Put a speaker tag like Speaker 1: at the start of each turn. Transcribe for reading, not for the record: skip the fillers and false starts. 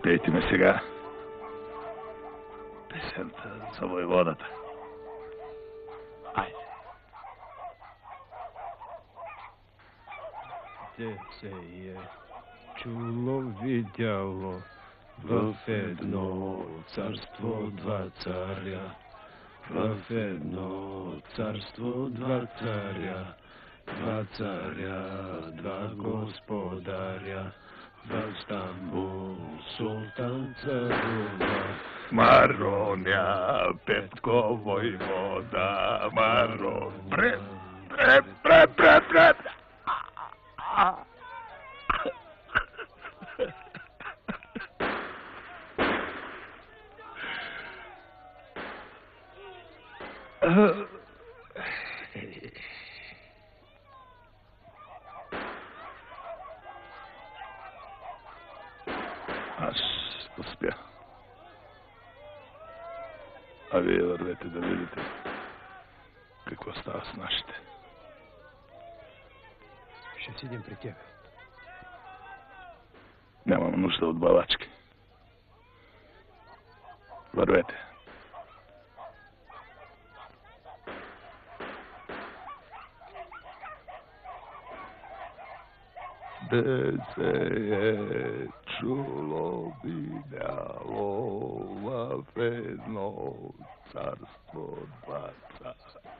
Speaker 1: Пейте ме сега песента за войводата. Айде.
Speaker 2: Де се е чуло, видяло в едно царство два царя, в едно царство два царя, два господаря, в Стамбул султан царува.
Speaker 1: Мароня, Петко войвода, пред. Аз успя. А вие вървете да видите какво става с нашите.
Speaker 2: Ще седим при тебе.
Speaker 1: Нямам нужда от балачки. Вървете. Де се е чуло, видяло в едно царство два царя.